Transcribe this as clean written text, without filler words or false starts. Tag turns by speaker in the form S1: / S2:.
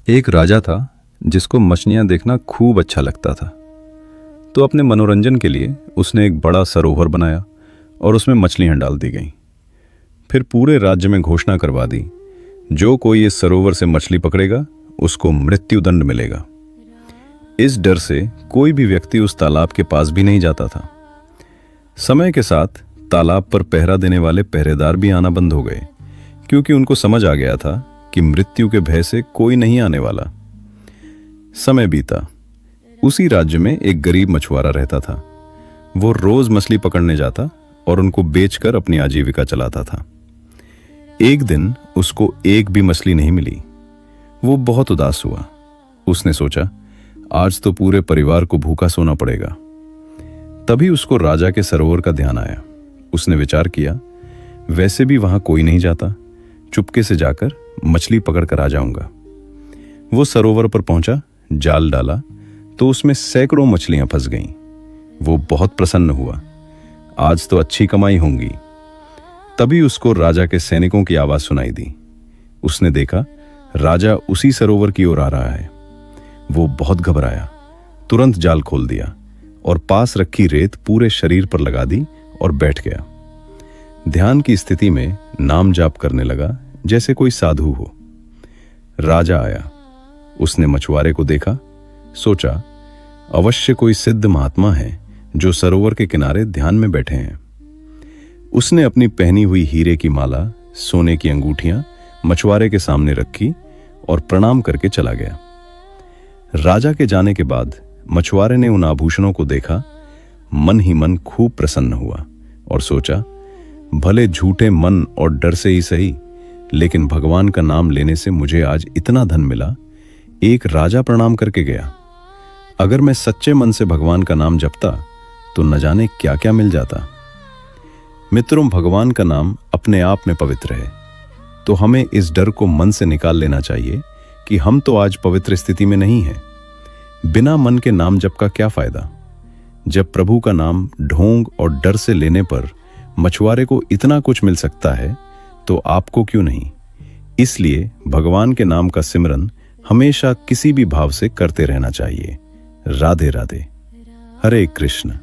S1: एक राजा था जिसको मछलियां देखना खूब अच्छा लगता था। तो अपने मनोरंजन के लिए उसने एक बड़ा सरोवर बनाया और उसमें मछलियां डाल दी गईं। फिर पूरे राज्य में घोषणा करवा दी, जो कोई इस सरोवर से मछली पकड़ेगा उसको मृत्युदंड मिलेगा। इस डर से कोई भी व्यक्ति उस तालाब के पास भी नहीं जाता था। समय के साथ तालाब पर पहरा देने वाले पहरेदार भी आना बंद हो गए, क्योंकि उनको समझ आ गया था कि मृत्यु के भय से कोई नहीं आने वाला। समय बीता। उसी राज्य में एक गरीब मछुआरा रहता था। वो रोज मछली पकड़ने जाता और उनको बेचकर अपनी आजीविका चलाता था। एक दिन उसको एक भी मछली नहीं मिली। वो बहुत उदास हुआ। उसने सोचा, आज तो पूरे परिवार को भूखा सोना पड़ेगा। तभी उसको राजा के सरोवर का ध्यान आया। उसने विचार किया, वैसे भी वहां कोई नहीं जाता, चुपके से जाकर मछली पकड़ कर आ जाऊंगा। वो सरोवर पर पहुंचा, जाल डाला तो उसमें सैकड़ों मछलियां फंस गईं। वो बहुत प्रसन्न हुआ, आज तो अच्छी कमाई होंगी। तभी उसको राजा के सैनिकों की आवाज सुनाई दी। उसने देखा, राजा उसी सरोवर की ओर आ रहा है। वो बहुत घबराया, तुरंत जाल खोल दिया और पास रखी रेत पूरे शरीर पर लगा दी और बैठ गया। ध्यान की स्थिति में नाम जाप करने लगा, जैसे कोई साधु हो। राजा आया। उसने मछुआरे को देखा, सोचा, अवश्य कोई सिद्ध महात्मा है जो सरोवर के किनारे ध्यान में बैठे हैं। उसने अपनी पहनी हुई हीरे की माला, सोने की अंगूठियां मछुआरे के सामने रखी और प्रणाम करके चला गया। राजा के जाने के बाद मछुआरे ने उन आभूषणों को देखा, मन ही मन खूब प्रसन्न हुआ और सोचा, भले झूठे मन और डर से ही सही, लेकिन भगवान का नाम लेने से मुझे आज इतना धन मिला। एक राजा प्रणाम करके गया। अगर मैं सच्चे मन से भगवान का नाम जपता तो न जाने क्या क्या मिल जाता। मित्रों, भगवान का नाम अपने आप में पवित्र है, तो हमें इस डर को मन से निकाल लेना चाहिए कि हम तो आज पवित्र स्थिति में नहीं हैं। बिना मन के नाम जप का क्या फायदा? जब प्रभु का नाम ढोंग और डर से लेने पर मछुआरे को इतना कुछ मिल सकता है, तो आपको क्यों नहीं? इसलिए भगवान के नाम का सिमरन हमेशा किसी भी भाव से करते रहना चाहिए। राधे राधे। हरे कृष्ण।